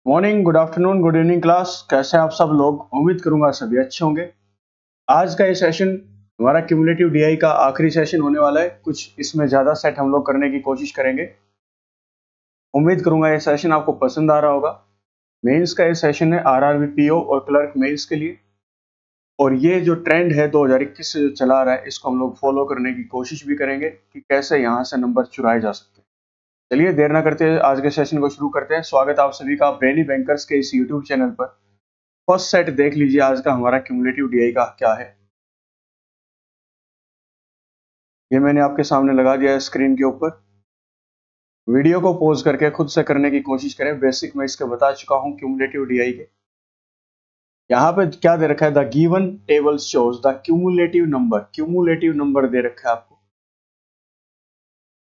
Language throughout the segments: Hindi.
Morning, good afternoon, good evening class. कैसे हैं आप सब लोग? उम्मीद करूंगा सभी अच्छे होंगे। आज का ये सेशन हमारा क्यूमुलेटिव डीआई का आखिरी सेशन होने वाला है। कुछ इसमें ज़्यादा सेट हम लोग करने की कोशिश करेंगे। उम्मीद करूंगा ये सेशन आपको पसंद आ रहा होगा। मेंस का ये सेशन है आरआरबी पीओ और क्लर्क मेंस के लिए, और ये जो ट्रेंड है 2021 से जो चला रहा है, इसको हम लोग फॉलो करने की कोशिश भी करेंगे कि कैसे यहाँ से नंबर चुराए जा सकते हैं। चलिए देर ना करते आज के सेशन को शुरू करते हैं। स्वागत है आप सभी का ब्रेनी बैंकर्स के इस यूट्यूब चैनल पर। फर्स्ट सेट देख लीजिए आज का हमारा क्यूमुलेटिव डीआई का क्या है। ये मैंने आपके सामने लगा दिया है स्क्रीन के ऊपर। वीडियो को पॉज करके खुद से करने की कोशिश करें। बेसिक मैं इसके बता चुका हूं क्यूमुलेटिव डीआई के। यहाँ पे क्या दे रखा है? The given table shows the cumulative number. Cumulative number दे रखा है आपको।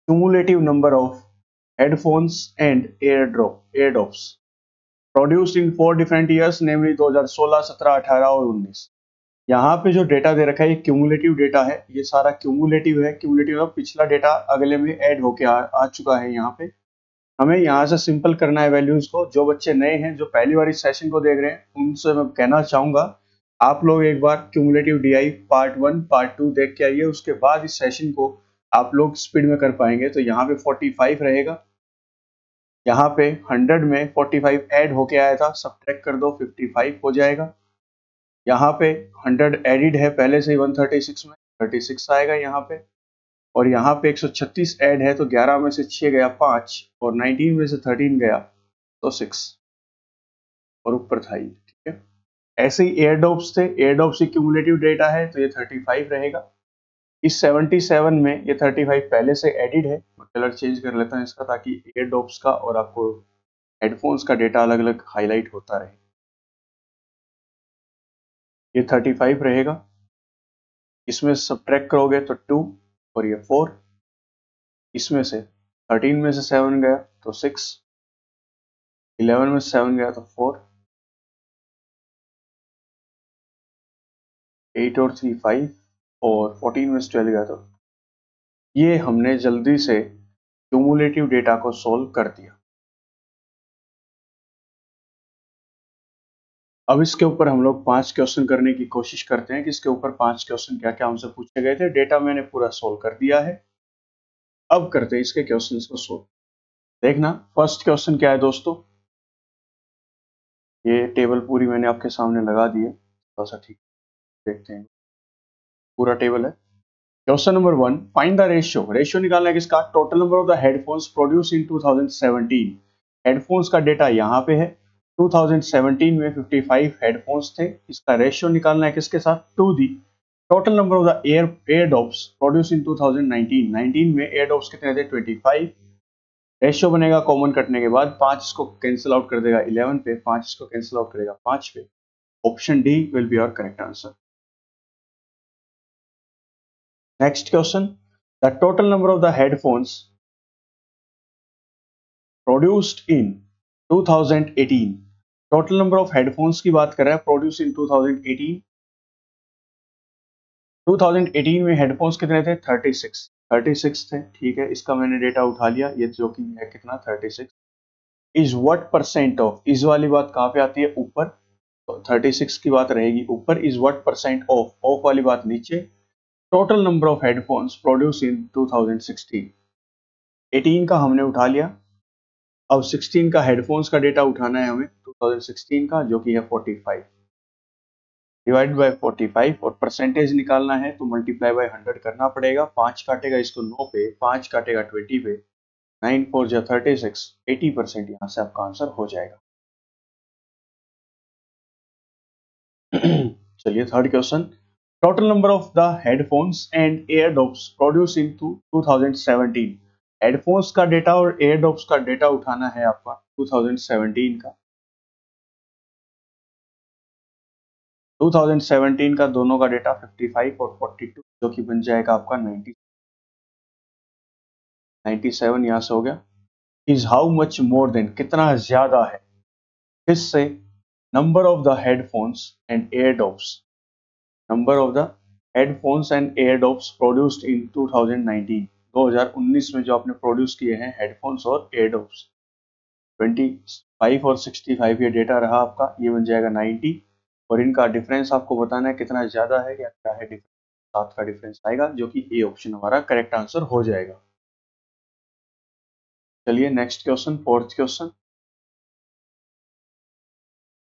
Cumulative number of headphones and airdrops produced in 4 different years, namely 2016, 17, 18 और 19। यहाँ पे जो डेटा दे रखा है ये क्यूमुलेटिव डेटा है। ये सारा क्यूमुलेटिव है। क्यूमुलेटिव मतलब पिछला डेटा अगले में ऐड होके आ चुका है। यहाँ पे हमें यहाँ से सिंपल करना है वैल्यूज को। जो बच्चे नए हैं, जो पहली बार इस सेशन को देख रहे हैं, उनसे मैं कहना चाहूंगा आप लोग एक बार क्यूमुलेटिव डीआई पार्ट 1 पार्ट 2 देख के आइए। उसके बाद इस सेशन को आप लोग स्पीड में कर पाएंगे। तो यहाँ पे 45 रहेगा। यहाँ पे 100 में 45 ऐड होके आया था, सब्ट्रैक्ट कर दो 55 हो जाएगा। यहाँ पे 100 एडिड है पहले से ही 136 में, 36 आएगा यहाँ पे। और यहाँ पे 136 ऐड है, तो 11 में से 6 गया 5, और 19 में से 13 गया तो 6, और ऊपर था ये। ठीक है, ऐसे ही एयरडॉप्स थे। एयरडॉप्स की क्यूमुलेटिव डेटा है तो ये 35 रहेगा। इस 77 में ये 35 पहले से एडिड है। मैं कलर चेंज कर लेता हूँ इसका, ताकि एयरडॉप्स का और आपको हेडफोन्स का डेटा अलग अलग हाईलाइट होता रहे। ये 35 रहेगा। इसमें सब्ट्रैक्ट करोगे तो 2 और ये 4। इसमें से 13 में से 7 गया तो 6, 11 में से 7 गया तो 4, 8 और 3 5, और 14 में से 12 गया तो ये हमने जल्दी से क्यूमुलेटिव डेटा को सोल्व कर दिया। अब इसके ऊपर हम लोग 5 क्वेश्चन करने की कोशिश करते हैं कि इसके ऊपर 5 क्वेश्चन क्या क्या हमसे पूछे गए थे। डेटा मैंने पूरा सोल्व कर दिया है। अब करते हैं इसके क्वेश्चंस को सोल्व। देखना फर्स्ट क्वेश्चन क्या है दोस्तों। ये टेबल पूरी मैंने आपके सामने लगा दी है, थोड़ा सा ठीक देखते हैं। पूरा टेबल है। Question number 1, find the ratio. Ratio निकालना है किसका? Total number of the headphones produce in 2017। Headphones का डेटा यहाँ पे है। 2017 में 55 हेडफोन्स थे। इसका रेशियो निकालना है किसके साथ? To the total number of the airdrops produce in 2019। 19 में एयरडॉप्स कितने थे? 25। रेशियो बनेगा कॉमन कटने के बाद, 5 इसको कैंसिल आउट कर देगा 11 पे, 5 इसको कैंसिल आउट करेगा 5 पे। Option D will be your correct answer. Next question, the total number of the headphones produced in 2018। Total number of headphones की बात कर रहा है, प्रोड्यूस इन 2018। 2018 में हेडफोन्स कितने थे? 36। 36 थे। ठीक है, इसका मैंने डेटा उठा लिया। ये जो कि है कितना? 36। Is what percent of, is वाली बात कहाँ पे आती है? ऊपर। तो 36 की बात रहेगी ऊपर। इज व्हाट परसेंट ऑफ वाली बात नीचे। Total number of headphones produce in 2016। 18 का हमने उठा लिया। अब 16 का हेडफोन्स का डेटा उठाना है हमें, 2016 का, जो कि है 45 डिवाइड बाय 45, और परसेंटेज निकालना है तो मल्टीप्लाई बाय 100 करना पड़ेगा। 5 काटेगा इसको 9 पे, 5 काटेगा 20 पे, 9 4 जा 36, 80% यहाँ से आपका आंसर हो जाएगा। चलिए third question, total number of the headphones and Airdopes produce in 2017। Headphones का डेटा और एयरडॉप्स का डेटा उठाना है आपका 2017 का। 2017 का दोनों का डेटा 55 और 42, जो कि बन जाएगा आपका 97 यहाँ से हो गया। Is how much more than, कितना ज्यादा है, किससे? Number of the headphones and Airdopes, number of the headphones and Airdopes produced in 2019। 2019 में जो आपने प्रोड्यूस किए हैं हेडफोन्स और एयरडॉप्स, 25 और 65 ये डेटा रहा आपका, ये बन जाएगा 90 और इनका डिफरेंस आपको बताना है कितना ज़्यादा है या क्या है डिफरेंस। 7 का डिफरेंस आएगा जो कि ए ऑप्शन हमारा करेक्ट आंसर हो जाएगा। चलिए next question, fourth question.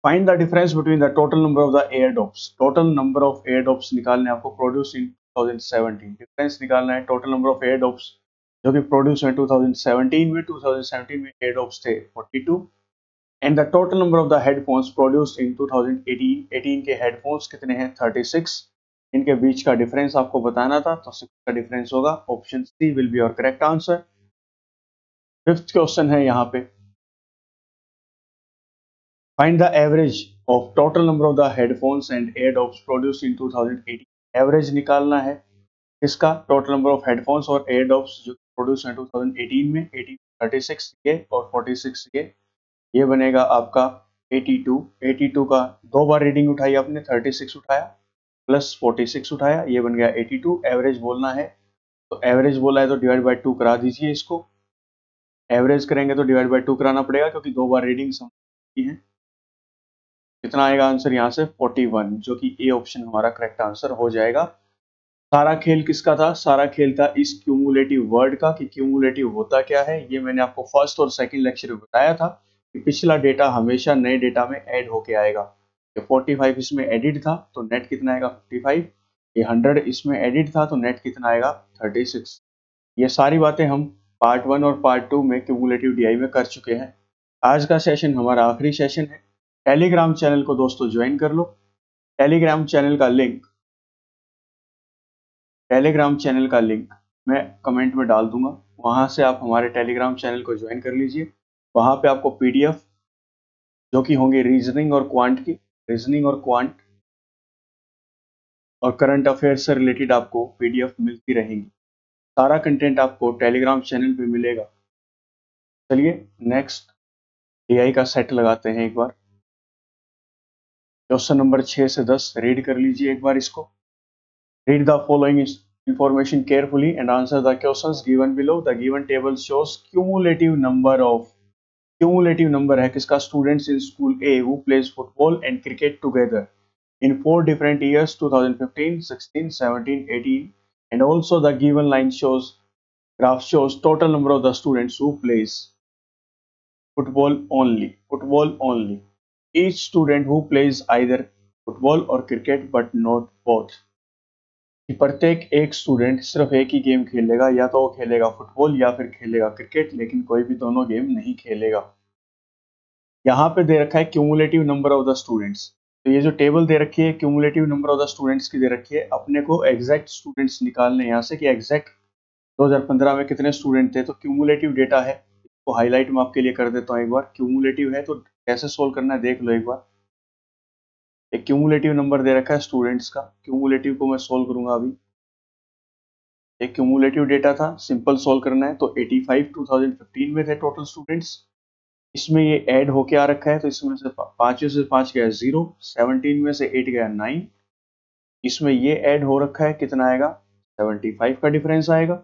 Find the difference between the total number of the air drops. Total number of air drops निकालने आपको प्रोड्यूस इन 2017। डिफरेंस निकालना है total number of air drops जो कि प्रोड्यूस हुए 2017 में। 2017 में एयर ड्रॉप्स थे 42 and the total number of the headphones produced in 2018। 18 के हेडफोन्स कितने हैं? 36। इनके बीच का डिफरेंस आपको बताना था तो 6 का डिफरेंस होगा। Option C will be your correct answer. Fifth question है यहाँ पे, find the average of total number of the headphones and airdrops produced in 2018। Average निकालना है इसका, टोटल नंबर ऑफ हेडफोन्स और एयरड्रॉप्स जो प्रोड्यूस हैं 2018 में। 18 36 ये और 46 ये बनेगा आपका 82। 82 का 2 बार रीडिंग उठाई आपने, 36 उठाया प्लस 46 उठाया, ये बन गया 82। एवरेज बोलना है तो एवरेज बोला है तो डिवाइड बाय 2 करा दीजिए इसको। एवरेज करेंगे तो डिवाइड बाय 2 कराना पड़ेगा क्योंकि 2 बार रीडिंग समझी है। कितना आएगा आंसर यहाँ से? 41, जो कि ए ऑप्शन हमारा करेक्ट आंसर हो जाएगा। सारा खेल किसका था? सारा खेल था इस क्यूमुलेटिव वर्ड का कि क्यूमुलेटिव होता क्या है। ये मैंने आपको फर्स्ट और सेकंड लेक्चर में बताया था कि पिछला डेटा हमेशा नए डेटा में ऐड होके आएगा। ये 45 इसमें एडिट था तो नेट कितना आएगा? 55। ये 100 इसमें एडिट था तो नेट कितना आएगा? 36। ये सारी बातें हम पार्ट 1 और पार्ट 2 में क्यूमुलेटिव डीआई में कर चुके हैं। आज का सेशन हमारा आखिरी सेशन है। टेलीग्राम चैनल को दोस्तों ज्वाइन कर लो। टेलीग्राम चैनल का लिंक मैं कमेंट में डाल दूंगा, वहां से आप हमारे टेलीग्राम चैनल को ज्वाइन कर लीजिए। वहां पे आपको पीडीएफ जो कि होंगे रीजनिंग और क्वांट और करंट अफेयर से रिलेटेड आपको पीडीएफ मिलती रहेंगी। सारा कंटेंट आपको टेलीग्राम चैनल पे मिलेगा। चलिए नेक्स्ट एआई का सेट लगाते हैं एक बार। क्वेश्चन नंबर 6 से 10 रीड कर लीजिए एक बार इसको। Read the following information carefully and answer the questions given below. The given table shows cumulative number है किसका? Students in school A who plays football and cricket together in 4 different years 2015, 16, 17, 18 and also the given graph shows total number of the students who plays football only. Each student who plays either football or cricket but not both. कि प्रत्येक एक स्टूडेंट सिर्फ एक ही गेम खेलेगा, या तो वो खेलेगा फुटबॉल या फिर खेलेगा क्रिकेट, लेकिन कोई भी दोनों गेम नहीं खेलेगा। यहाँ पे दे रखा है cumulative number of the students. तो ये जो टेबल दे रखी है cumulative number of the students की दे रखी है। अपने को एग्जैक्ट स्टूडेंट्स निकालने यहाँ से कि एग्जैक्ट 2015 में कितने स्टूडेंट थे। तो क्यूमुलेटिव डेटा है, इसको हाईलाइट में आपके लिए कर देता हूँ एक बार। क्यूमुलेटिव है तो कैसे सोल्व करना है देख लो एक बार। एक क्यूमुलेटिव नंबर दे रखा है स्टूडेंट्स का, क्यूमुलेटिव को मैं सोल्व करूंगा अभी। एक क्यूमुलेटिव डेटा था, सिंपल सोल्व करना है। तो 85 2015 में थे टोटल स्टूडेंट्स। इसमें ये ऐड होके आ रखा है तो इसमें से 5 से 5 गया 0, 17 में से 8 गया 9। इसमें ये ऐड हो रखा है, कितना आएगा? 75 का डिफरेंस आएगा।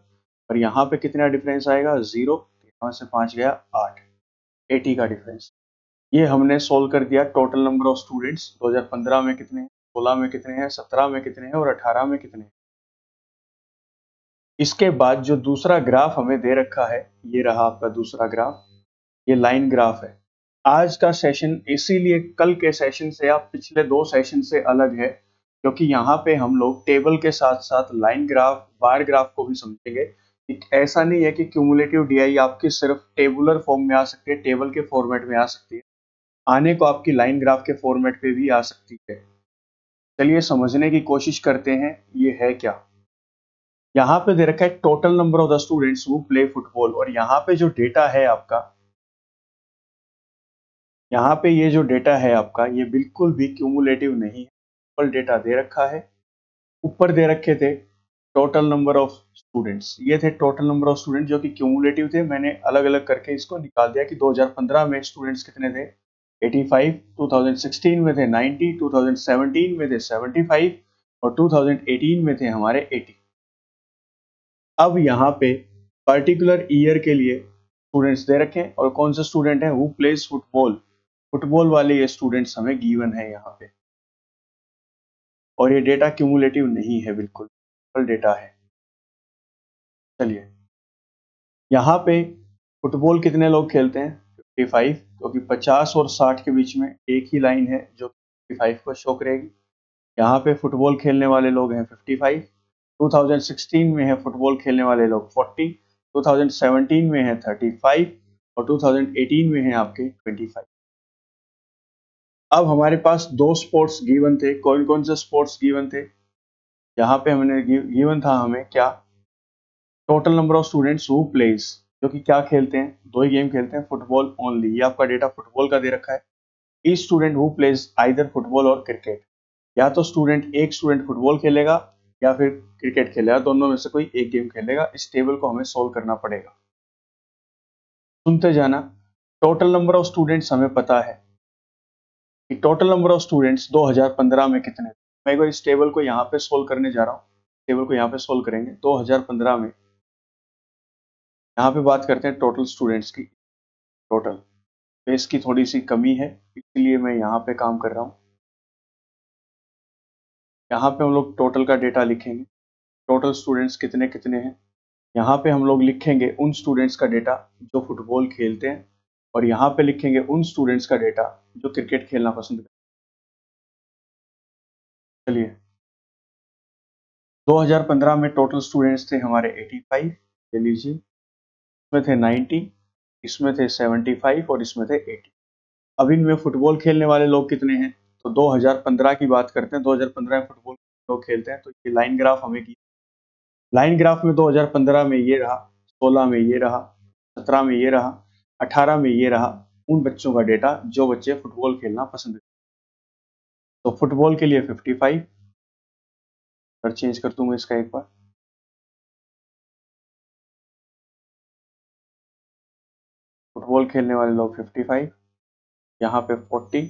और यहाँ पे कितना डिफरेंस आएगा? 0, यहाँ से 5 गया 8, 80 का डिफरेंस। ये हमने सोल्व कर दिया टोटल नंबर ऑफ स्टूडेंट्स। 2015 में कितने हैं, 16 में कितने हैं, 17 में कितने हैं और 18 में कितने हैं। इसके बाद जो दूसरा ग्राफ हमें दे रखा है, ये रहा आपका दूसरा ग्राफ, ये लाइन ग्राफ है। आज का सेशन इसीलिए कल के सेशन से या पिछले 2 सेशन से अलग है, क्योंकि यहाँ पे हम लोग टेबल के साथ साथ लाइन ग्राफ, बार ग्राफ को भी समझेंगे। ऐसा नहीं है कि क्यूमुलेटिव डीआई आपकी सिर्फ टेबुलर फॉर्म में आ सकती है, टेबल के फॉर्मेट में आ सकती है, आने को आपकी लाइन ग्राफ के फॉर्मेट पे भी आ सकती है। चलिए समझने की कोशिश करते हैं ये है क्या। यहाँ पे दे रखा है total number of the students who play football, और यहाँ पे जो डेटा है आपका, यहाँ पे ये जो डेटा है आपका, ये बिल्कुल भी क्यूमुलेटिव नहीं है, सिंपल डेटा दे रखा है। ऊपर दे रखे थे टोटल नंबर ऑफ स्टूडेंट्स, ये थे टोटल नंबर ऑफ स्टूडेंट जो कि क्यूमुलेटिव थे। मैंने अलग अलग करके इसको निकाल दिया कि 2015 में स्टूडेंट्स कितने थे, 85, 2016 में थे 90, 2017 में थे 75 और 2018 में थे हमारे 80। अब यहाँ पे पर्टिकुलर ईयर के लिए स्टूडेंट्स दे रखे हैं और कौन से स्टूडेंट हैं, हु प्लेज फुटबॉल, फुटबॉल वाले ये स्टूडेंट्स हमें गिवन है यहाँ पे। और ये डेटा क्यूमुलेटिव नहीं है, बिल्कुल डेटा है। चलिए यहाँ पे फुटबॉल कितने लोग खेलते हैं, 55, क्योंकि 50 और 60 के बीच में एक ही लाइन है जो 55 को शो करेगी। यहाँ पे फुटबॉल खेलने वाले लोग हैं 55, 2016 में है फुटबॉल खेलने वाले लोग 40, 2017 में है 35 और 2018 में है आपके 25। अब हमारे पास दो स्पोर्ट्स गिवन थे, कौन कौन से स्पोर्ट्स गिवन थे, यहाँ पे हमने गिवन था हमें क्या, total number of students who pledge, जो कि क्या खेलते हैं, दो ही गेम खेलते हैं, फुटबॉल ओनली। ये आपका डेटा फुटबॉल का दे रखा है। Each student who plays either football और क्रिकेट, या तो एक स्टूडेंट फुटबॉल खेलेगा या फिर क्रिकेट खेलेगा, दोनों में से कोई एक गेम खेलेगा। इस टेबल को हमें सोल्व करना पड़ेगा। सुनते जाना। टोटल नंबर ऑफ स्टूडेंट्स हमें पता है कि टोटल नंबर ऑफ स्टूडेंट्स 2015 में कितने थे। मैं एक बार इस टेबल को यहाँ पे सोल्व करने जा रहा हूँ। टेबल को यहाँ पे सोल्व करेंगे। 2015 में यहाँ पे बात करते हैं टोटल स्टूडेंट्स की। टोटल तो इसकी थोड़ी सी कमी है, इसलिए मैं यहाँ पे काम कर रहा हूँ। यहाँ पे हम लोग टोटल का डेटा लिखेंगे, टोटल स्टूडेंट्स कितने कितने हैं। यहाँ पे हम लोग लिखेंगे उन स्टूडेंट्स का डेटा जो फुटबॉल खेलते हैं, और यहाँ पे लिखेंगे उन स्टूडेंट्स का डेटा जो क्रिकेट खेलना पसंद करते हैं। चलिए 2015 में टोटल स्टूडेंट्स थे हमारे 85, ले लीजिए, इसमें थे 90, इसमें थे 75 और इसमें थे 80। अब इनमें फुटबॉल खेलने वाले लोग कितने हैं, तो 2015 की बात करते हैं। 2015 में फुटबॉल लोग खेलते हैं, तो ये लाइन ग्राफ हमें की, लाइन ग्राफ में 2015 में ये रहा, 16 में ये रहा, 17 में ये रहा, 18 में ये रहा, उन बच्चों का डेटा जो बच्चे फुटबॉल खेलना पसंद करते हैं। तो फुटबॉल के लिए 55, पर चेंज कर दूंगा इसका एक बार। फुटबॉल खेलने वाले लोग 55, यहाँ पे 40,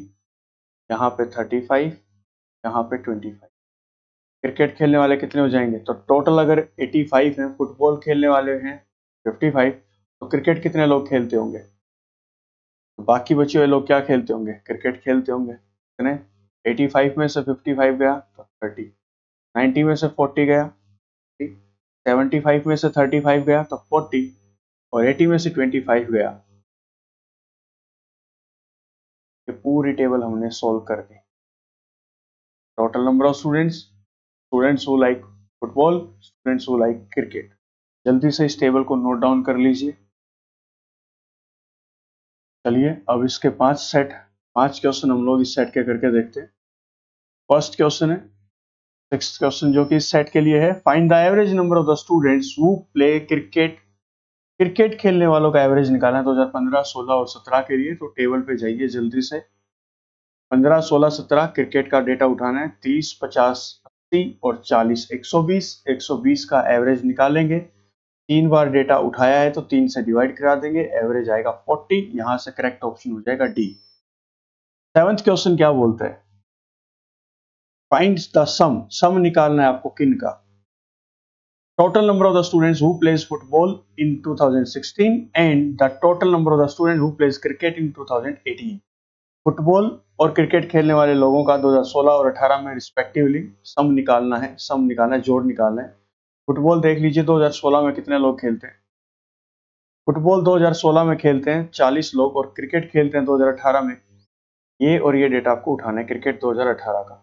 यहाँ पे 35, यहाँ पे 25। क्रिकेट खेलने वाले कितने हो जाएंगे, तो टोटल अगर 85 हैं, फुटबॉल खेलने वाले हैं 55, तो क्रिकेट कितने लोग खेलते होंगे, तो बाकी बचे हुए लोग क्या खेलते होंगे, क्रिकेट खेलते होंगे। कितने, 85 में से 55 गया तो 30, 90 में से 40 गया, 75 में से 35 गया तो 40, और 80 में से 25 गया। ये पूरी टेबल हमने सोल्व कर दी। Total number of students who like football, students who like cricket. जल्दी से इस टेबल को नोट डाउन कर लीजिए। चलिए अब इसके 5 क्वेश्चन हम लोग इस सेट के करके देखते हैं। फर्स्ट क्वेश्चन है 6th क्वेश्चन, जो कि इस सेट के लिए है। Find the average number of the students who play cricket. Cricket खेलने वालों का एवरेज निकालना है 2015, 16 और 17 के लिए। तो टेबल पे जाइए जल्दी से। 15, 16, 17 क्रिकेट का डेटा उठाना है। 30, 50, 80 और 40, 120। 120 का एवरेज निकालेंगे। 3 बार डेटा उठाया है तो 3 से डिवाइड करा देंगे, एवरेज आएगा 40। यहां से करेक्ट ऑप्शन हो जाएगा डी। 7th क्वेश्चन क्या बोलते हैं, फाइंड द सम निकालना है आपको किन का। Total number of the students who plays football in 2016 and the total number of the student who plays cricket in 2018। Football और क्रिकेट खेलने वाले लोगों का 2016 और 18 में रिस्पेक्टिवली सम निकालना है, जोड़ निकालना है। फुटबॉल देख लीजिए 2016 में कितने लोग खेलते हैं, फुटबॉल 2016 में खेलते हैं 40 लोग, और क्रिकेट खेलते हैं 2018 में। ये और ये डेटा आपको उठाना है क्रिकेट 2018 का।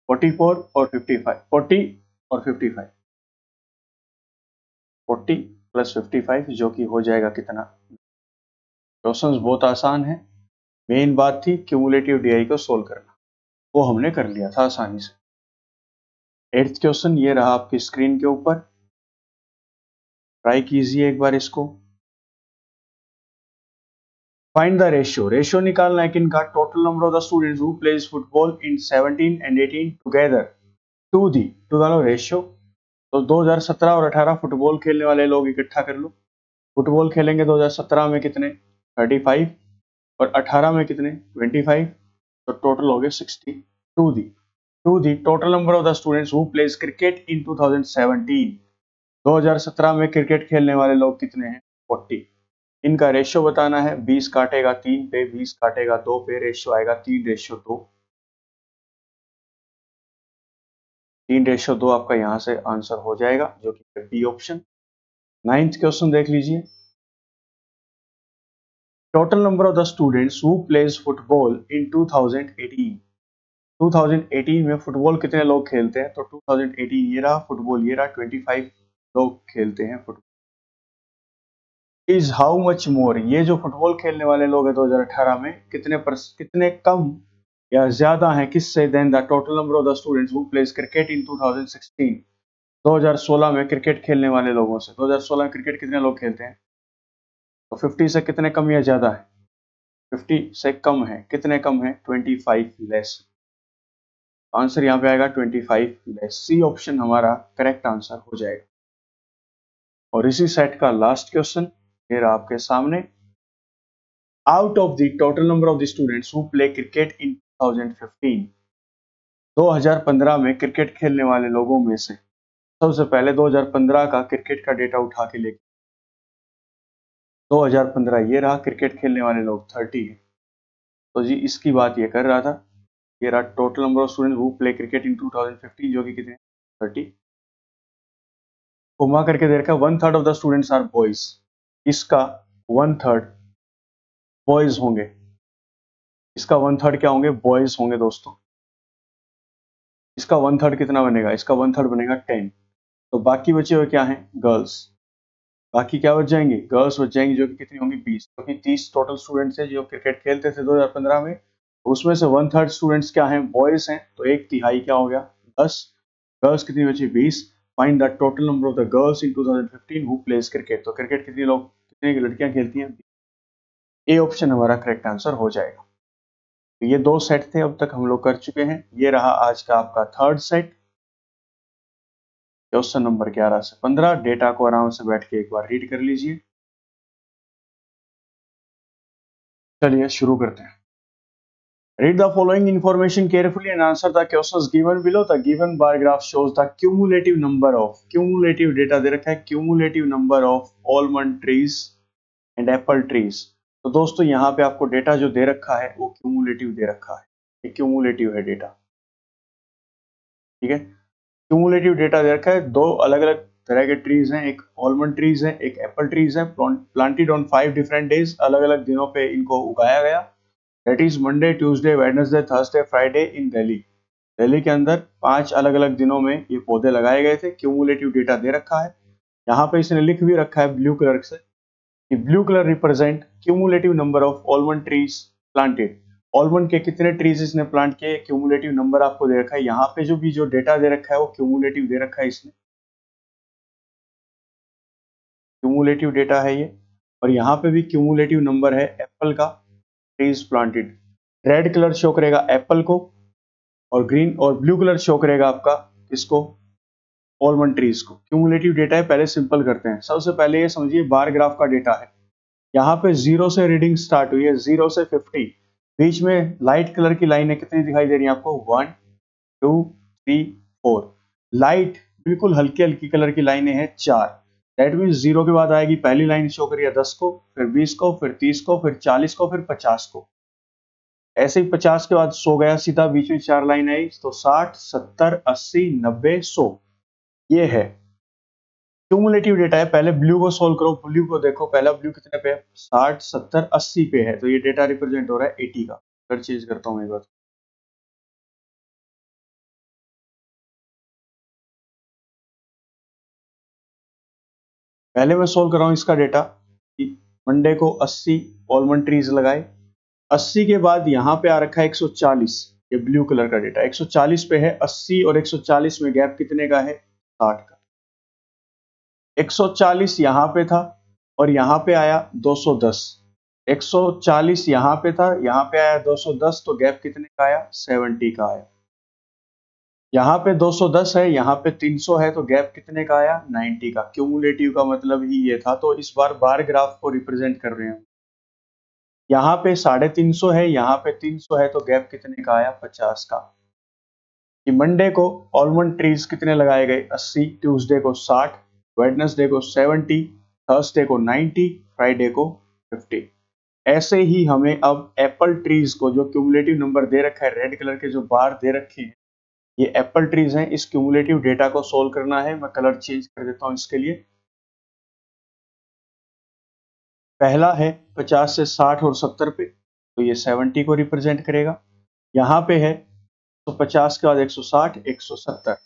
44 और 55, 40 और 55, 40 प्लस 55 जो कि हो जाएगा कितना। क्वेश्चंस बहुत आसान है, मेन बात थी क्यूमुलेटिव डीआई को सोल्व करना, वो हमने कर लिया था आसानी से। 8th क्वेश्चन ये रहा आपकी स्क्रीन के ऊपर, ट्राई कीजिए एक बार इसको। फाइंड द रेशियो निकालना है किनका, total number of the students who plays football in 17 and 18 together टू डालो रेशियो। तो 2017 और 18 फुटबॉल खेलने वाले लोग इकट्ठा कर लो। फुटबॉल खेलेंगे 2017 में कितने, 35, और 18 में कितने, 25, तो टोटल हो गए 60 to the total number of the students who plays cricket in 2017। 2017 में क्रिकेट खेलने वाले लोग कितने हैं, 40। इनका रेशियो बताना है। 20 काटेगा 3 पे, 20 काटेगा 2 पे, रेशियो आएगा 3:2। 3:2 आपका यहाँ से आंसर हो जाएगा, जो कि बी ऑप्शन। 9th क्वेश्चन देख लीजिए। Total number of the students who plays football इन 2018। 2018 में फुटबॉल कितने लोग खेलते हैं? तो 2018 ये रहा फुटबॉल, ये रहा 25 लोग खेलते हैं football. Is how much more, ये जो फुटबॉल खेलने वाले लोग हैं 2018 में कितने कम या ज्यादा हैं किससे, than the total number of the students who plays cricket in 2016। 2016 में क्रिकेट खेलने वाले लोगों से, 2016 में क्रिकेट कितने लोग खेलते हैं? तो 50 से कितने कम या ज्यादा है? 50 से कम है। कितने कम है? 25 लेस। आंसर यहाँ पे आएगा 25 लेस। सी ऑप्शन हमारा करेक्ट आंसर हो जाएगा। और इसी सेट का लास्ट क्वेश्चन ये रहा आपके सामने। Out of the total number of the students who play cricket in 2015। 2015 में क्रिकेट खेलने वाले लोगों में से सबसे पहले 2015 का क्रिकेट का डेटा उठा के लेके 2015 ये रहा, क्रिकेट खेलने वाले लोग 30 है। तो जी इसकी बात ये कर रहा था। ये रहा total number of student who play cricket in 2015, जो कि कितने? 30। घुमा करके दे रखा है 1/3 of the students are boys. इसका 1/3 बॉयज होंगे। इसका 1/3 क्या होंगे? बॉयज होंगे दोस्तों। इसका 1/3 कितना बनेगा? इसका 1/3 बनेगा 10। तो बाकी बचे हुए क्या हैं? गर्ल्स। बाकी क्या बच जाएंगे? गर्ल्स बच जाएंगी, जो कि कितनी होंगी? 20। क्योंकि 30 टोटल स्टूडेंट्स हैं जो क्रिकेट खेलते थे 2015 में, उसमें से 1/3 स्टूडेंट्स क्या हैं? बॉयज हैं। तो 1/3 क्या हो गया? 10। गर्ल्स कितनी बची? 20। Find the total number of the girls in 2015 who plays cricket. तो क्रिकेट कितनी लड़कियां खेलती हैं? ए ऑप्शन हमारा करेक्ट आंसर हो जाएगा। तो ये 2 सेट थे अब तक हम लोग कर चुके हैं। ये रहा आज का आपका 3rd सेट, क्वेश्चन नंबर 11 से 15। डेटा को आराम से बैठ के एक बार रीड कर लीजिए। चलिए शुरू करते हैं। Read the following information carefully and answer the questions given below. The given bar graph shows the cumulative number of, cumulative data दे रखा है, cumulative number of almond trees and apple trees। तो दोस्तों यहाँ पे आपको डेटा जो दे रखा है वो cumulative दे रखा है, ये cumulative है डेटा, ठीक है। cumulative डेटा दे रखा है, 2 अलग अलग तरह के ट्रीज हैं, एक almond trees है, एक apple trees है, planted on 5 different days, अलग अलग दिनों पे इनको उगाया गया। That is Monday, Tuesday, Wednesday, Thursday, Friday in Delhi. Delhi के अंदर 5 अलग अलग दिनों में ये पौधे लगाए गए थे। क्यूमुलेटिव डेटा दे रखा है। यहाँ पे इसने लिख भी रखा है ब्लू कलर से कि blue colour represent cumulative number of almond trees planted. Almond के कितने ट्रीज इसने प्लांट किए, क्यूमुलेटिव नंबर आपको दे रखा है। यहाँ पे जो भी जो डेटा दे रखा है वो क्यूमुलेटिव दे रखा है इसने, क्यूमुलेटिव डेटा है ये। और यहाँ पे भी क्यूमुलेटिव नंबर है एप्पल का, trees planted. Red colour show करेगा एप्पल को, और ग्रीन और ब्लू कलर शो करेगा आपका इसको, ऑलमंड ट्रीज को। क्यूमुलेटिव डेटा है, पहले सिंपल करते हैं। सबसे पहले ये समझिए बार ग्राफ का डेटा है। यहाँ पे 0 से रीडिंग स्टार्ट हुई है, 0 से 50। बीच में लाइट कलर की लाइनें कितनी दिखाई दे रही है आपको? 1 2 3 4। लाइट बिल्कुल हल्की हल्की कलर की लाइनें हैं 4। दैट मीन 0 के बाद आएगी पहली लाइन शो करिए 10 को, फिर 20 को, फिर 30 को, फिर 40 को, फिर 50 को। ऐसे ही 50 के बाद 100 गया सीधा, बीच में 4 लाइन आई, तो 60 70 80 90 100 ये है क्यूमुलेटिव डेटा है। पहले ब्लू को सोल्व करो, ब्लू को देखो, पहला ब्लू कितने पे है? 60 70 80 पे है, तो ये डेटा रिप्रेजेंट हो रहा है 80 का। अगर चेंज करता हूं एक बार, पहले मैं सोल्व कर रहा हूं इसका डेटा कि मंडे को 80 ऑलमंड ट्रीज लगाए। 80 के बाद यहाँ पे आ रखा है 140, ये ब्लू कलर का डेटा 140 पे है। 80 और 140 में गैप कितने का है? 60 का। 140 यहाँ पे था और यहाँ पे आया 210। 140 यहाँ पे था, यहाँ पे आया 210, तो गैप कितने का आया? 70 का आया। यहाँ पे 210 है, यहाँ पे 300 है, तो गैप कितने का आया? 90 का। क्यूमुलेटिव का मतलब ही ये था। तो इस बार बार ग्राफ को रिप्रेजेंट कर रहे हैं। यहाँ पे 350 है, यहाँ पे 300 है, तो गैप कितने का आया? 50 का। कि मंडे को ऑलमंड ट्रीज कितने लगाए गए? 80, ट्यूसडे को 60, वेडनेसडे को 70, थर्सडे को 90, फ्राइडे को 50। ऐसे ही हमें अब एप्पल ट्रीज को जो क्यूमुलेटिव नंबर दे रखा है, रेड कलर के जो बार दे रखे हैं, ये एप्पल ट्रीज हैं, इस क्यूमुलेटिव डेटा को सोल्व करना है। मैं कलर चेंज कर देता हूं इसके लिए। पहला है 50 से 60 और 70 पे, तो ये 70 को रिप्रेजेंट करेगा। यहाँ पे है तो 50 के बाद 160, 170,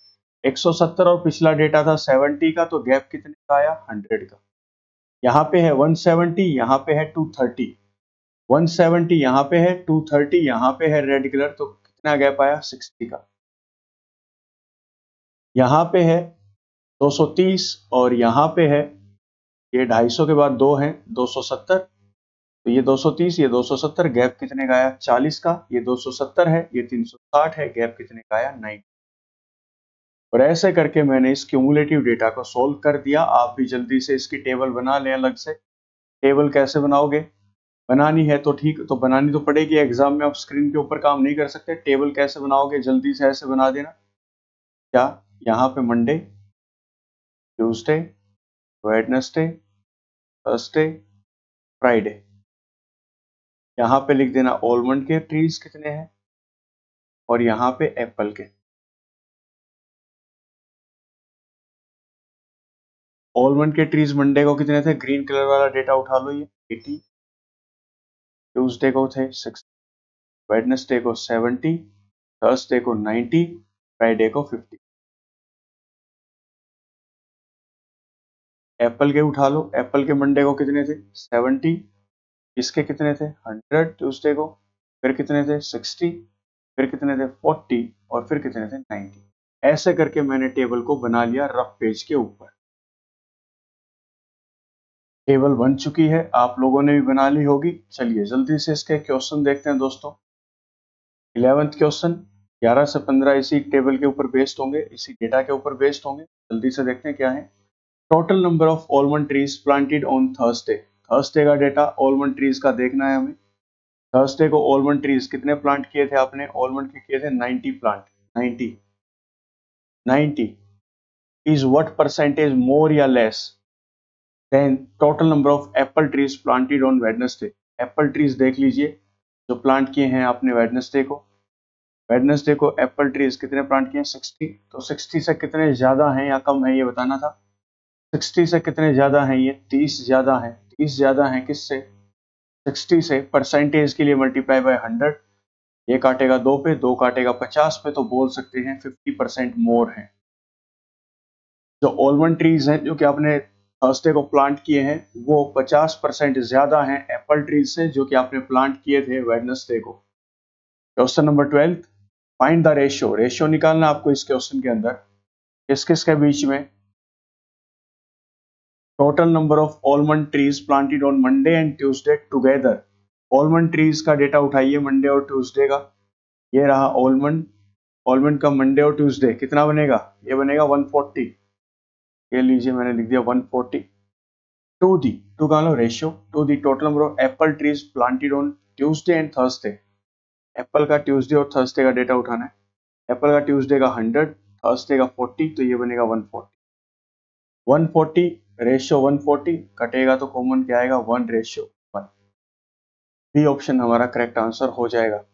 170 और पिछला डेटा था 70 का, तो गैप कितने का आया? 100 का। यहाँ पे है 170, यहाँ पे है 230, 170 यहाँ पे है, 230 यहाँ पे है रेड कलर, तो कितना गैप आया? 60 का। यहाँ पे है 230 और यहाँ पे है, ये 250 के बाद दो हैं, 270, तो ये 230, ये 270, गैप कितने का आया? 40 का। ये 270 है, ये 360 है, गैप कितने का आया? 90। और ऐसे करके मैंने इस क्यूमुलेटिव डेटा को सोल्व कर दिया। आप भी जल्दी से इसकी टेबल बना लें अलग से। टेबल कैसे बनाओगे? बनानी है तो ठीक, तो बनानी तो पड़ेगी, एग्जाम में आप स्क्रीन के ऊपर काम नहीं कर सकते। टेबल कैसे बनाओगे? जल्दी से ऐसे बना देना। क्या? यहाँ पे Monday, Tuesday, Wednesday, Thursday, Friday. यहाँ पे लिख देना आलमंड के ट्रीज कितने हैं और यहाँ पे एप्पल के। आलमंड के ट्रीज मंडे को कितने थे? ग्रीन कलर वाला डेटा उठा लो, ये 80, ट्यूसडे को थे 60, वेडनेसडे को 70, थर्सडे को 90, फ्राइडे को 50। एप्पल के उठा लो, एप्पल के मंडे को कितने थे? 70, इसके कितने थे? 100 ट्यूसडे को, फिर कितने थे? 60, फिर कितने थे? 40 और फिर कितने थे? 90। ऐसे करके मैंने टेबल को बना लिया रफ पेज के ऊपर। टेबल बन चुकी है, आप लोगों ने भी बना ली होगी। चलिए जल्दी से इसके क्वेश्चन देखते हैं दोस्तों। 11th क्वेश्चन, 11 से 15 इसी टेबल के ऊपर बेस्ड होंगे, इसी डेटा के ऊपर बेस्ड होंगे। जल्दी से देखते हैं क्या है। Total number of almond trees planted on Thursday. Thursday का डेटा आलमंड ट्रीज का देखना है हमें। थर्सडे को आलमंड ट्रीज कितने प्लांट किए थे आपने? आलमंड के किए थे 90 plant. 90 90 is what percentage more या less than total number of apple trees planted on Wednesday. Apple trees देख लीजिए जो प्लांट किए हैं आपने वेडनेसडे को। वेडनेसडे को एप्पल ट्रीज कितने प्लांट किए हैं? 60। तो 60 से कितने ज्यादा हैं या कम है ये बताना था। 60 से कितने ज्यादा हैं? ये 30 ज्यादा है। 30 ज्यादा है किससे? 60 से। परसेंटेज के लिए मल्टीप्लाई बाय 100, ये काटेगा 2 पे, 2 काटेगा 50 पे, तो बोल सकते हैं 50% मोर है। जो आलमंड ट्रीज हैं जो कि आपने थर्सडे को प्लांट किए हैं, वो 50% ज्यादा हैं एप्पल ट्रीज से जो कि आपने प्लांट किए थे वेडनेसडे को। Question number 12, find the ratio. Ratio निकालना आपको इस क्वेश्चन के अंदर किस किस के बीच में। Total number of almond trees planted on Monday and Tuesday together. Almond trees का डेटा उठाइए मंडे और ट्यूसडे का। ये रहा आलमंड, आलमंड का मंडे और ट्यूसडे कितना बनेगा? ये बनेगा 140। ये लीजिए मैंने लिख दिया 140 टू दी, टू का लो ratio, to the total number of apple trees planted on Tuesday and Thursday. Apple का ट्यूसडे और थर्सडे का डेटा उठाना है। एप्पल का ट्यूसडे का 100, थर्सडे का 40, तो ये बनेगा 140। 140 रेशियो 140 कटेगा तो कॉमन क्या आएगा? 1:1। बी ऑप्शन हमारा करेक्ट आंसर हो जाएगा।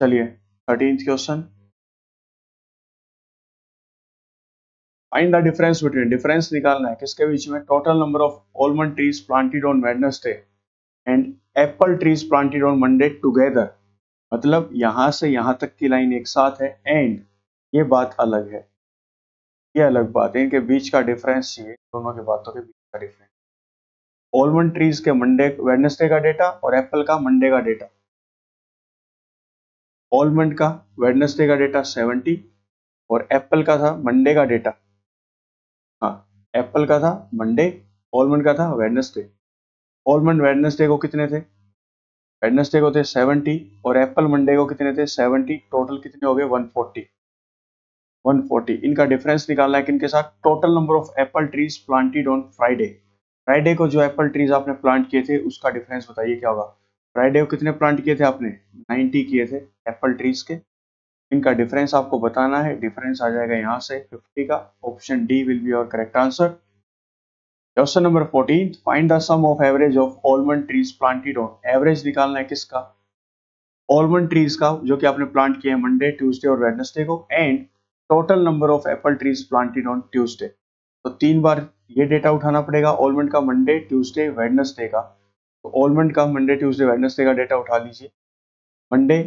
चलिए 13th question, find the difference between. Difference निकालना है किसके बीच में? Total number of almond trees planted on Wednesday and Apple trees planted on Monday together. मतलब यहां से यहां तक की लाइन एक साथ है, एंड ये बात अलग है, ये अलग बात है। इनके बीच का डिफरेंस चाहिए, दोनों के बातों के बीच का डिफरेंस। आलमंड ट्रीज के मंडे वेडनेसडे का डेटा और एप्पल का मंडे का डेटा। आलमंड का वेडनेसडे का डेटा 70 और एप्पल का था मंडे का डेटा। हाँ, एप्पल का था मंडे, आलमंड का था वेडनेसडे। आलमंड वेडनेसडे को कितने थे? वेडनेसडे को थे 70 और एप्पल मंडे को कितने थे? 70। टोटल कितने हो गए? 140। 140 इनका डिफरेंस निकालना है किनके साथ? Total number of apple trees planted on Friday. Friday को जो एप्पल ट्रीज आपने प्लांट किए थे उसका डिफरेंस बताइए क्या होगा। फ्राइडे को कितने प्लांट किए थे आपने? 90 किए थे एप्पल ट्रीज के। इनका डिफरेंस आपको बताना है। डिफरेंस आ जाएगा यहाँ से 50 का। Option D will be your correct answer. Question number 14, find the sum of average of almond trees planted on, average निकालना है किसका, आलमंड ट्रीज का जो कि आपने प्लांट किए हैं मंडे, ट्यूसडे और वेडनेसडे को, and total number of apple trees planted on Tuesday. तो 3 बार ये डेटा उठाना पड़ेगा, आलमंड का मंडे, ट्यूसडे, वेडनेसडे का। तो आलमंड का मंडे, ट्यूसडे, वेडनेसडे का डेटा उठा लीजिए। मंडे,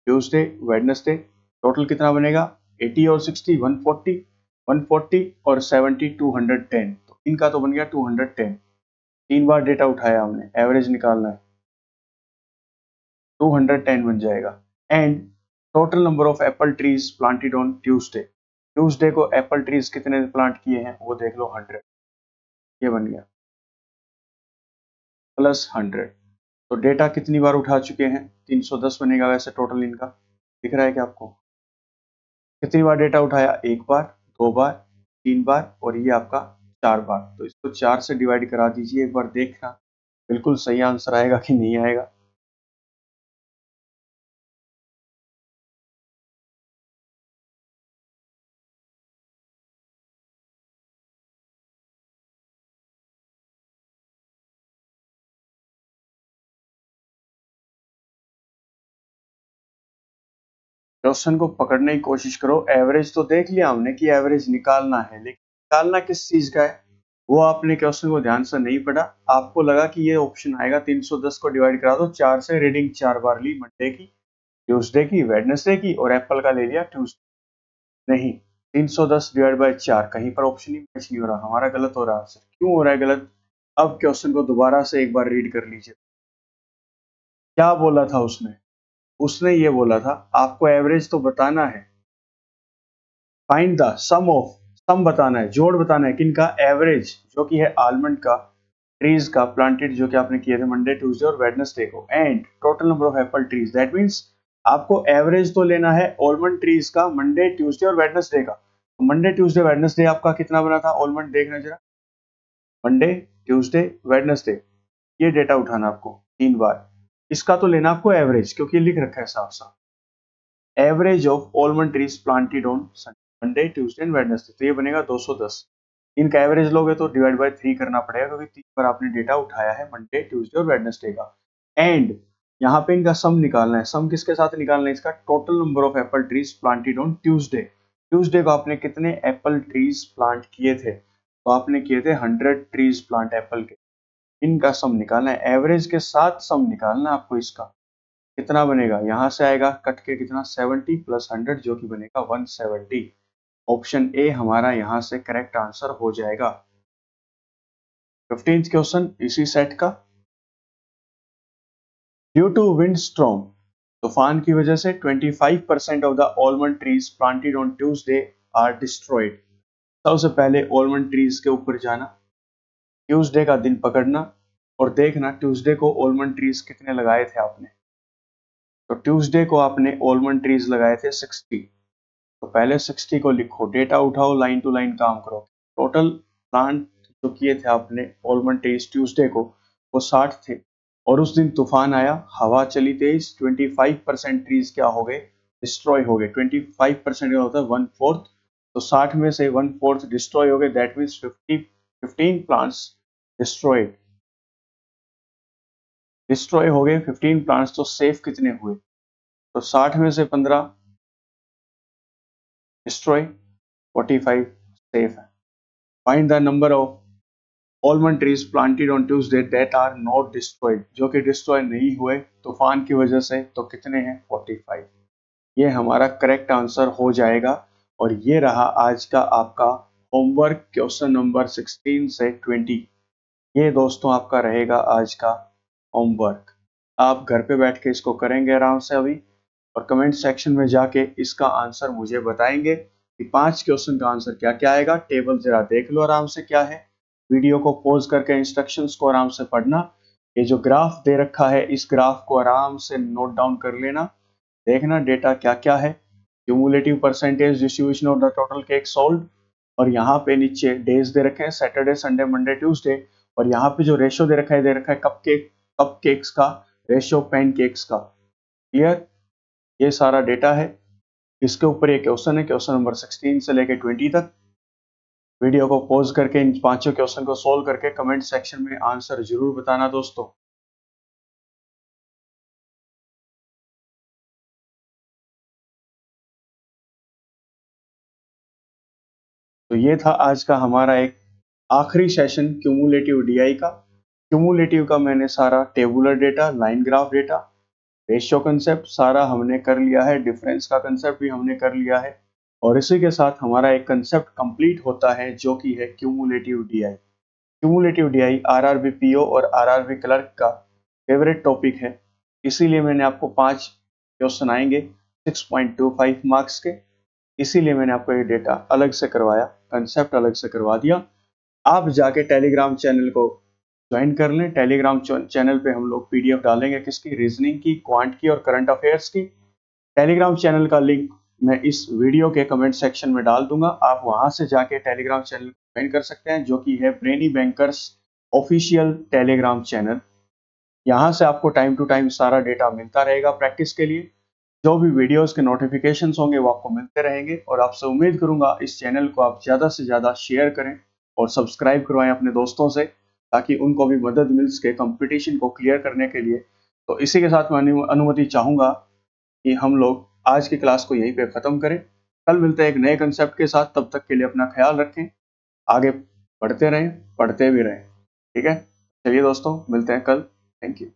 ट्यूसडे, वेडनेसडे, टोटल कितना बनेगा, 80 और 60 140, 140 और 70 210। तो इनका तो बन गया 210। 3 बार डेटा उठाया हमने, एवरेज निकालना है, 210 बन जाएगा। And total number of apple trees planted on Tuesday, Tuesday को एप्पल ट्रीज कितने प्लांट किए हैं वो देख लो, 100। ये बन गया प्लस 100। तो डेटा कितनी बार उठा चुके हैं, 310 बनेगा वैसे टोटल इनका। दिख रहा है क्या आपको, कितनी बार डेटा उठाया, 1 बार, 2 बार, 3 बार और ये आपका 4 बार। तो इसको 4 से डिवाइड करा दीजिए, एक बार देखना बिल्कुल सही आंसर आएगा कि नहीं आएगा। क्वेश्चन को पकड़ने की कोशिश करो। एवरेज तो देख लिया हमने कि एवरेज निकालना है, लेकिन निकालना किस चीज का है वो आपने क्वेश्चन को ध्यान से नहीं पढ़ा। आपको लगा कि ये ऑप्शन आएगा 310 को डिवाइड करा दो 4 से, रीडिंग 4 बार ली, मंडे की, ट्यूसडे की, वेडनेसडे की और एप्पल का ले लिया ट्यूसडे। नहीं, 310 डिवाइड बाय 4, कहीं पर ऑप्शन ही मैच नहीं हो रहा, हमारा गलत हो रहा है। क्यों हो रहा है गलत, अब क्वेश्चन को दोबारा से एक बार रीड कर लीजिए। क्या बोला था उसने, उसने ये बोला था आपको एवरेज तो बताना है, फाइंड द सम ऑफ, सम बताना है, जोड़ बताना है किनका, एवरेज जो कि है आलमंड का ट्रीज का प्लांटेड जो कि आपने किए थे मंडे, ट्यूसडे और वेडनेसडे को, and total number of apple trees. That means आपको एवरेज तो लेना है आलमंड ट्रीज का मंडे, ट्यूसडे और वेडनेसडे का। तो मंडे, ट्यूसडे, वेडनेसडे आपका कितना बना था आलमंड, देखना जरा, मंडे, ट्यूसडे, वेडनेसडे, ये डेटा उठाना आपको 3 बार। इसका तो लेना आपको एवरेज, क्योंकि लिख रखा है साफ साफ, average of almond trees planted on Monday, Tuesday and Wednesday. तो ये बनेगा 210। इनका एवरेज लोगे तो डिवाइड बाय 3 करना पड़ेगा, क्योंकि 3 बार आपने डेटा उठाया है मंडे, ट्यूसडे और वेडनेसडे का। एंड यहाँ पे इनका सम निकालना है। सम किसके साथ निकालना है, इसका total number of apple trees planted on Tuesday. Tuesday को आपने कितने एप्पल ट्रीज प्लांट किए थे, तो आपने किए थे 100 ट्रीज प्लांट एप्पल के। इनका सम निकालना है, एवरेज के साथ सम निकालना है आपको। इसका कितना बनेगा, यहां से आएगा कट के कितना, 70 प्लस 100 जो कि बनेगा 170। ऑप्शन ए हमारा यहां से करेक्ट आंसर हो जाएगा। 15th क्वेश्चन इसी सेट का, ड्यू टू विंड स्टॉर्म, तूफान की वजह से 25% of the almond trees planted on Tuesday are destroyed. सबसे पहले आलमंड ट्रीज के ऊपर जाना, ट्यूसडे का दिन पकड़ना और देखना ट्यूसडे को आलमंड ट्रीज कितने लगाए थे आपने। तो ट्यूसडे को आपने आलमंड ट्रीज लगाए थे 60। तो पहले 60 को लिखो, डेटा उठाओ, लाइन टू लाइन काम करो। टोटल प्लांट जो किए थे आपने आलमंड ट्रीज ट्यूसडे को वो 60 थे, और उस दिन तूफान आया, हवा चली तेज, 25% ट्रीज क्या हो गए, डिस्ट्रॉय हो गए। 25% का होता है 1/4, तो 60 में से 1/4 डिस्ट्रॉय हो गए। That means 15 plants destroyed, destroy हो गए 15 प्लांट्स। तो सेफ कितने हुए, तो 60 में से 15 डिस्ट्रॉय, 45 सेफ है। Find the number of almond trees planted on Tuesday that are not destroyed, जो कि डिस्ट्रॉय नहीं हुए तूफान की वजह से, तो कितने हैं, 45। ये हमारा करेक्ट आंसर हो जाएगा। और ये रहा आज का आपका होमवर्क, क्वेश्चन नंबर 16 से 20। ये दोस्तों आपका रहेगा आज का होमवर्क। आप घर पे बैठ के इसको करेंगे आराम से अभी, और कमेंट सेक्शन में जाके इसका आंसर मुझे बताएंगे कि 5 क्वेश्चन का आंसर क्या क्या आएगा। टेबल जरा देख लो आराम से क्या है, वीडियो को पॉज करके इंस्ट्रक्शंस को आराम से पढ़ना। ये जो ग्राफ दे रखा है इस ग्राफ को आराम से नोट डाउन कर लेना, देखना डेटा क्या क्या है, cumulative percentage distribution of the total cake sold, और यहाँ पे नीचे डेज दे रखे हैं, सैटरडे, संडे, मंडे, ट्यूसडे, और यहाँ पे जो रेशियो दे रखा है कप केक्स का रेशियो पैन केक्स का। क्लियर, ये सारा डेटा है। इसके ऊपर ये क्वेश्चन है, क्वेश्चन नंबर 16 से लेके 20 तक। वीडियो को पॉज करके इन 5 क्वेश्चन को सोल्व करके कमेंट सेक्शन में आंसर जरूर बताना दोस्तों। तो ये था आज का हमारा एक आखिरी सेशन क्यूमुलेटिव डीआई का। क्यूमुलेटिव का मैंने सारा tabular data, line graph data, ratio concept सारा हमने कर लिया है, डिफरेंस का कंसेप्ट भी हमने कर लिया है, और इसी के साथ हमारा एक कंसेप्ट कंप्लीट होता है जो कि है cumulative DI. Cumulative DI RRB PO और आरआरबी क्लर्क का फेवरेट टॉपिक है, इसीलिए मैंने आपको 5 क्वेश्चन आएंगे 6.25 मार्क्स के, इसीलिए मैंने आपको ये डेटा अलग से करवाया, कंसेप्ट अलग से करवा दिया। आप जाके टेलीग्राम चैनल को ज्वाइन कर लें। टेलीग्राम चैनल पे हम लोग पीडीएफ डालेंगे किसकी, रीजनिंग की, क्वांट की और करंट अफेयर्स की। टेलीग्राम चैनल का लिंक मैं इस वीडियो के कमेंट सेक्शन में डाल दूंगा, आप वहां से जाके टेलीग्राम चैनल ज्वाइन कर सकते हैं, जो कि है brainy bankers official Telegram channel. यहाँ से आपको टाइम टू टाइम सारा डेटा मिलता रहेगा प्रैक्टिस के लिए। जो भी वीडियोस के नोटिफिकेशंस होंगे वो आपको मिलते रहेंगे, और आपसे उम्मीद करूंगा इस चैनल को आप ज़्यादा से ज़्यादा शेयर करें और सब्सक्राइब करवाएं अपने दोस्तों से, ताकि उनको भी मदद मिल सके कंपटीशन को क्लियर करने के लिए। तो इसी के साथ मैं अनुमति चाहूँगा कि हम लोग आज की क्लास को यहीं पे ख़त्म करें। कल मिलते हैं एक नए कंसेप्ट के साथ, तब तक के लिए अपना ख्याल रखें, आगे बढ़ते रहें, पढ़ते भी रहें। ठीक है, चलिए दोस्तों, मिलते हैं कल। Thank you.